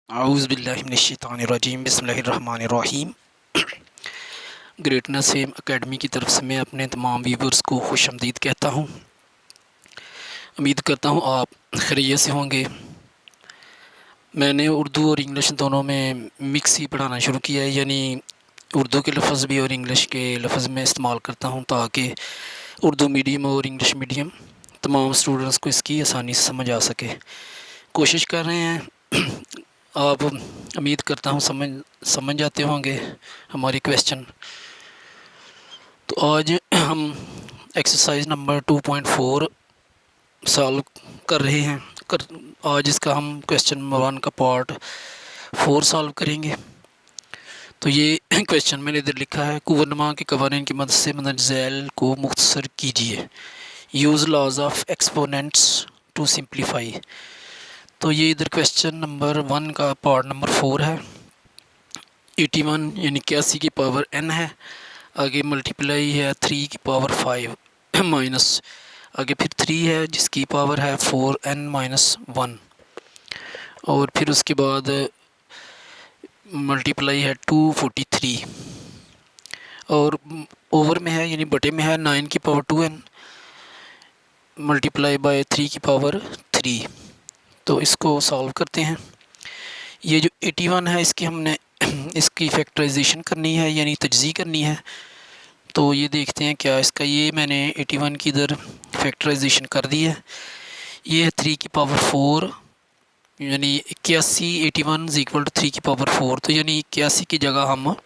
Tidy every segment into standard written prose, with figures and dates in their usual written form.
औज़ुबिल्लाहिमिनश्शैतानिर्रजीम बिस्मिल्लाहिर्रहमानिर्रहीम। Greatness fame academy की तरफ से मैं अपने तमाम व्यूवर्स को खुशामदीद कहता हूँ। उम्मीद करता हूँ आप खैरियत से होंगे। मैंने उर्दू और इंग्लिश दोनों में मिक्स ही पढ़ाना शुरू किया है, यानी उर्दू के लफ्ज़ भी और इंग्लिश के लफ्ज़ में इस्तेमाल करता हूँ ताकि उर्दू मीडियम और इंग्लिश मीडियम तमाम स्टूडेंट्स को इसकी आसानी से समझ आ सके। कोशिश कर रहे हैं आप, उम्मीद करता हूँ समझ जाते होंगे हमारे क्वेश्चन। तो आज हम एक्सरसाइज नंबर 2.4 सॉल्व कर रहे हैं। आज इसका हम क्वेश्चन नंबर 1 का पार्ट 4 सॉल्व करेंगे। तो ये क्वेश्चन मैंने इधर लिखा है, कुवनमा के कवानीन की मदद से मनज़ैल को मुख्तसर कीजिए। Use laws of exponents to simplify. तो ये इधर क्वेश्चन नंबर 1 का पार्ट नंबर 4 है। 81 यानी 81 की पावर n है, आगे मल्टीप्लाई है 3 की पावर 5 माइनस आगे फिर 3 है जिसकी पावर है 4n-1, और फिर उसके बाद मल्टीप्लाई है 243, और ओवर में है यानी बटे में है 9 की पावर 2n मल्टीप्लाई बाय 3 की पावर 3। तो इसको सॉल्व करते हैं। ये जो 81 है इसकी हमने इसकी फैक्टराइजेशन करनी है यानी तजज़ी करनी है। तो ये देखते हैं क्या इसका, ये मैंने 81 की इधर फैक्टराइजेशन कर दी है। ये है 3 की पावर 4 यानी 81, 81 इज़ इक्वल टू 3 की पावर 4। तो यानी 81 की जगह हम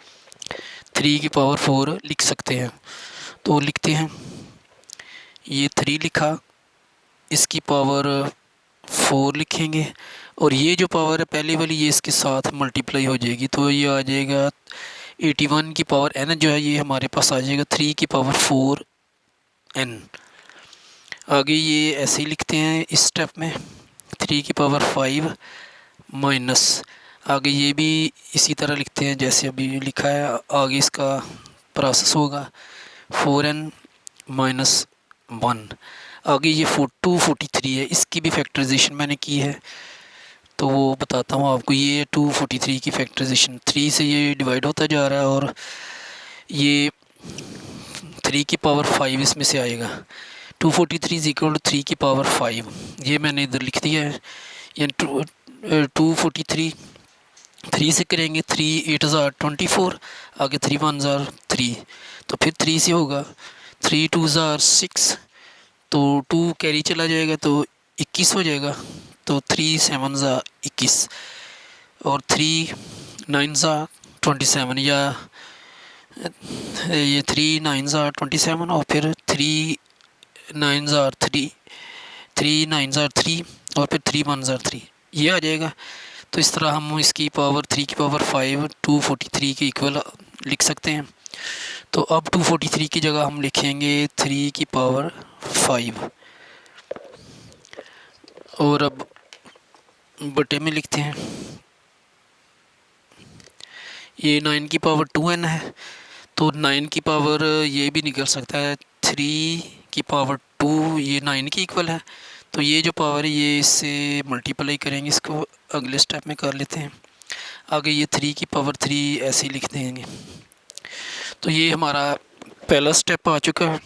3 की पावर 4 लिख सकते हैं। तो लिखते हैं, ये 3 लिखा, इसकी पावर 4 लिखेंगे, और ये जो पावर है पहले वाली ये इसके साथ मल्टीप्लाई हो जाएगी। तो ये आ जाएगा 81 की पावर n जो है ये हमारे पास आ जाएगा 3 की पावर 4n। आगे ये ऐसे ही लिखते हैं इस स्टेप में 3 की पावर 5 माइनस, आगे ये भी इसी तरह लिखते हैं जैसे अभी लिखा है। आगे इसका प्रोसेस होगा 4n-1। आगे ये 243 है, इसकी भी फैक्टराइजेशन मैंने की है तो वो बताता हूँ आपको। ये 243 की फैक्टराइजेशन 3 से ये डिवाइड होता जा रहा है, और ये 3 की पावर 5 इसमें से आएगा। 243 इज इक्वल टू 3 की पावर 5, ये मैंने इधर लिख दिया है। यानी 243 3 से करेंगे, 3 8 ज़ार 24, आगे 3 1 ज़ार 3, तो फिर 3 से होगा 3 2 ज़ार 6, तो 2 कैरी चला जाएगा तो 21 हो जाएगा। तो 3 7 ज़ा 21, और 3 9 ज़ा 27, या ये 3 9 ज़ा 27, और फिर 3 9 ज़ा 3, 3 9 ज़ा 3, और फिर 3 1 ज़ा 3, ये आ जाएगा। तो इस तरह हम इसकी पावर 3 की पावर 5 243 के इक्वल लिख सकते हैं। तो अब 243 की जगह हम लिखेंगे 3 की पावर 5, और अब बटे में लिखते हैं, ये 9 की पावर 2n है, तो 9 की पावर ये भी निकल सकता है 3 की पावर 2, ये 9 की इक्वल है। तो ये जो पावर है ये इससे मल्टीप्लाई करेंगे, इसको अगले स्टेप में कर लेते हैं। आगे ये 3 की पावर 3 ऐसे ही लिख देंगे। तो ये हमारा पहला स्टेप आ चुका है।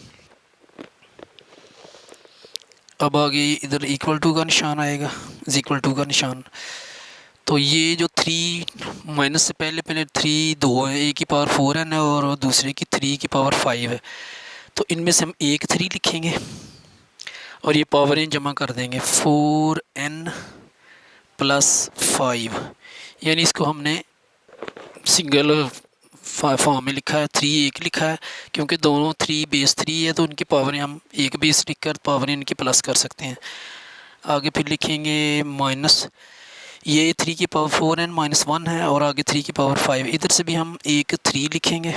अब आगे इधर इक्वल टू का निशान आएगा, इज इक्वल टू का निशान। तो ये जो 3 माइनस से पहले 3 दो है, एक की पावर 4n है और दूसरे की 3 की पावर 5 है। तो इनमें से हम एक 3 लिखेंगे और ये पावरें जमा कर देंगे 4n प्लस 5, यानी इसको हमने सिंगल फॉर्म में लिखा है, 3 एक लिखा है क्योंकि दोनों 3 बेस 3 है, तो उनकी पावरें हम एक बेस लिख कर पावरें इनकी प्लस कर सकते हैं। आगे फिर लिखेंगे माइनस, ये 3 की पावर 4n-1 है, और आगे 3 की पावर 5, इधर से भी हम एक 3 लिखेंगे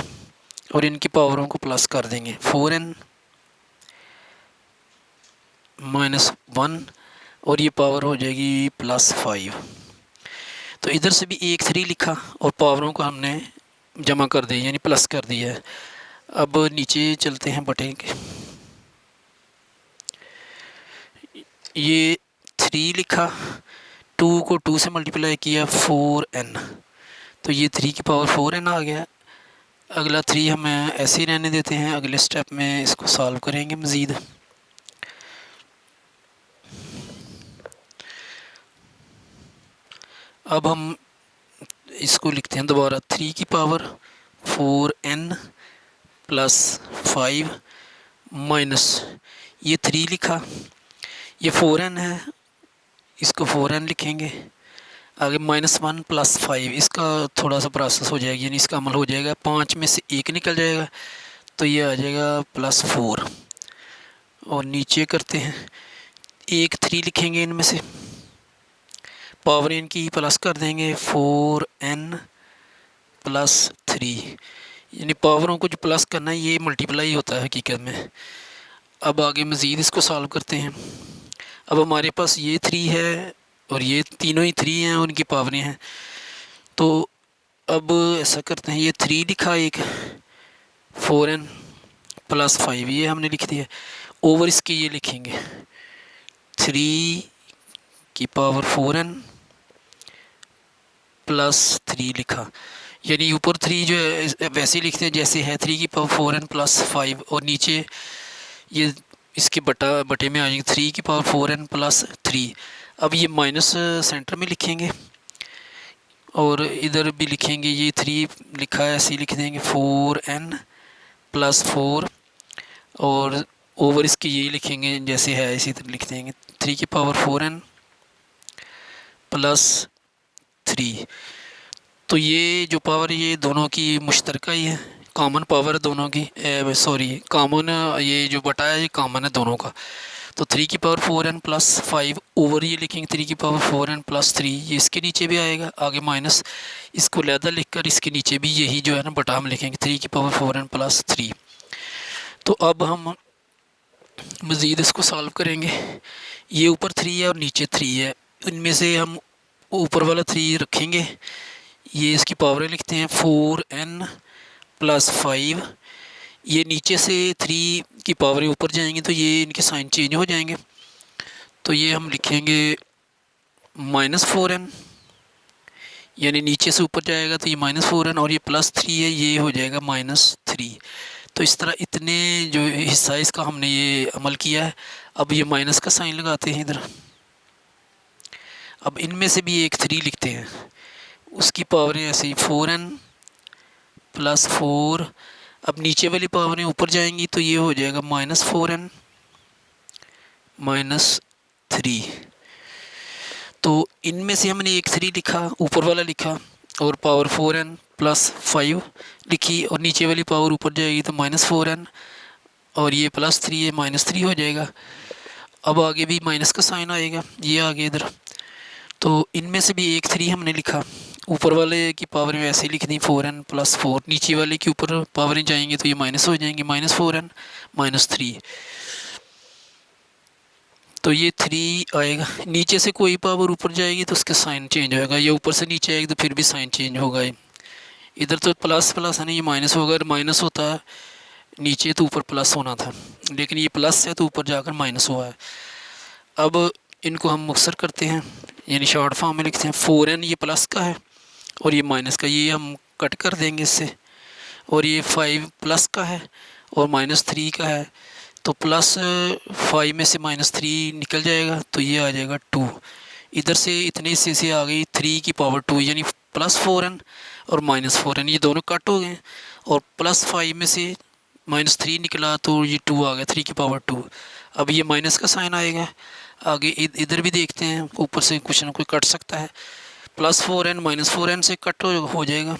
और इनकी पावरों को प्लस कर देंगे 4n-1, और ये पावर हो जाएगी प्लस 5। तो इधर से भी एक 3 लिखा और पावरों को हमने जमा कर दी यानी प्लस कर दिया है। अब नीचे चलते हैं बटे के, ये 3 लिखा, 2 को 2 से मल्टीप्लाई किया 4n, तो ये 3 की पावर 4n आ गया। अगला 3 हम ऐसे ही रहने देते हैं, अगले स्टेप में इसको सॉल्व करेंगे मज़ीद। अब हम इसको लिखते हैं दोबारा, 3 की पावर 4n प्लस 5 माइनस ये 3 लिखा, ये 4n है, इसको 4n लिखेंगे। आगे -1 प्लस 5, इसका थोड़ा सा प्रोसेस हो जाएगा, यानी इसका अमल हो जाएगा। 5 में से 1 निकल जाएगा तो ये आ जाएगा +4। और नीचे करते हैं, 1 3 लिखेंगे, इनमें से पावर इनकी प्लस कर देंगे 4n प्लस 3, यानी पावरों को जो प्लस करना है ये मल्टीप्लाई होता है हकीकत में। अब आगे मज़ीद इसको सॉल्व करते हैं। अब हमारे पास ये 3 है और ये तीनों ही 3 हैं, उनकी पावरें हैं। तो अब ऐसा करते हैं, ये 3 लिखा, एक 4n प्लस 5 ये हमने लिख दिया, ओवर इसके ये लिखेंगे 3 की पावर 4n प्लस 3 लिखा, यानी ऊपर 3 जो है वैसे ही लिखते हैं जैसे है, 3 की पावर 4n प्लस 5, और नीचे ये इसके बटे में आ जाएंगे 3 की पावर 4n प्लस 3। अब ये माइनस सेंटर में लिखेंगे और इधर भी लिखेंगे, ये 3 लिखा है ऐसे ही लिख देंगे 4n प्लस 4, और ओवर इसके ये लिखेंगे जैसे है इसी तरह लिख देंगे 3 की पावर 4n प्लस 3। तो ये जो पावर ये दोनों की मुश्तरका ही है, कॉमन पावर दोनों की, सॉरी कॉमन, ये जो बटा है ये कॉमन है दोनों का। तो 3 की पावर 4n प्लस 5 ओवर ये लिखेंगे 3 की पावर 4n प्लस 3, ये इसके नीचे भी आएगा। आगे माइनस इसको लहदा लिखकर इसके नीचे भी यही जो है ना बटा हम लिखेंगे 3 की पावर 4n प्लस 3। तो अब हम मज़ीद इसको सॉल्व करेंगे। ये ऊपर 3 है और नीचे 3 है, इनमें से हम ऊपर वाला 3 रखेंगे, ये इसकी पावरें लिखते हैं 4n प्लस 5, ये नीचे से 3 की पावरें ऊपर जाएंगी तो ये इनके साइन चेंज हो जाएंगे, तो ये हम लिखेंगे -4n, यानी नीचे से ऊपर जाएगा तो ये -4n, और ये +3 है, ये हो जाएगा -3। तो इस तरह इतने जो हिस्सा है इसका हमने ये अमल किया है। अब ये माइनस का साइन लगाते हैं इधर। अब इनमें से भी एक 3 लिखते हैं, उसकी पावरें ऐसे ही 4n प्लस 4, अब नीचे वाली पावरें ऊपर जाएंगी तो ये हो जाएगा -4n -3। तो इनमें से हमने एक 3 लिखा, ऊपर वाला लिखा, और पावर 4n प्लस 5 लिखी, और नीचे वाली पावर ऊपर जाएगी तो -4n, और ये +3 है -3 हो जाएगा। अब आगे भी माइनस का साइन आएगा, ये आगे इधर। तो इनमें से भी एक 3 हमने लिखा, ऊपर वाले की पावरें वैसे ही लिख दी 4n प्लस 4, नीचे वाले के ऊपर पावरें जाएंगे तो ये माइनस हो जाएंगे -4n -3। तो ये 3 आएगा, नीचे से कोई पावर ऊपर जाएगी तो उसका साइन चेंज होगा, ये ऊपर से नीचे आएगी तो फिर भी साइन चेंज होगा। इधर तो प्लस प्लस है ना, ये माइनस होगा, अगर माइनस होता है नीचे तो ऊपर प्लस होना था, लेकिन ये प्लस है तो ऊपर जाकर माइनस हुआ है। अब इनको हम मुख्तसर करते हैं, यानी शॉर्ट फॉर्म में लिखते हैं 4n ये प्लस का है और ये माइनस का, ये हम कट कर देंगे इससे, और ये 5 प्लस का है और -3 का है, तो +5 में से -3 निकल जाएगा तो ये आ जाएगा 2। इधर से इतने हिस्से से आ गई 3 की पावर 2, यानी +4n और -4n ये दोनों कट हो गए, और +5 में से -3 निकला तो ये 2 आ गया 3 की पावर 2। अब ये माइनस का साइन आएगा। आगे इधर भी देखते हैं, ऊपर से कुछ ना कुछ कट सकता है, +4n -4n से कट हो जाएगा,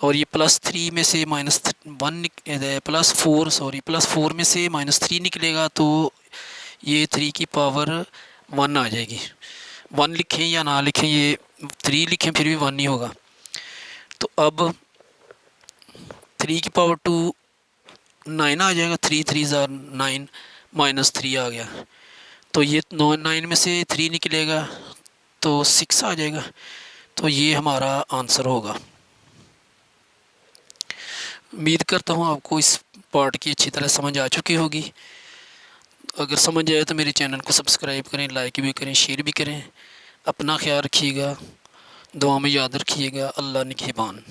और ये +3 में से +4 में से -3 निकलेगा तो ये 3 की पावर 1 आ जाएगी। 1 लिखें या ना लिखें, ये 3 लिखें फिर भी 1 ही होगा। तो अब 3 की पावर 2 9 आ जाएगा, 3 3 9 -3 आ गया, तो ये 9 में से 3 निकलेगा तो 6 आ जाएगा, तो ये हमारा आंसर होगा। उम्मीद करता हूँ आपको इस पार्ट की अच्छी तरह समझ आ चुकी होगी। अगर समझ आए तो मेरे चैनल को सब्सक्राइब करें, लाइक भी करें, शेयर भी करें। अपना ख्याल रखिएगा, दुआ में याद रखिएगा। अल्लाह निगहबान।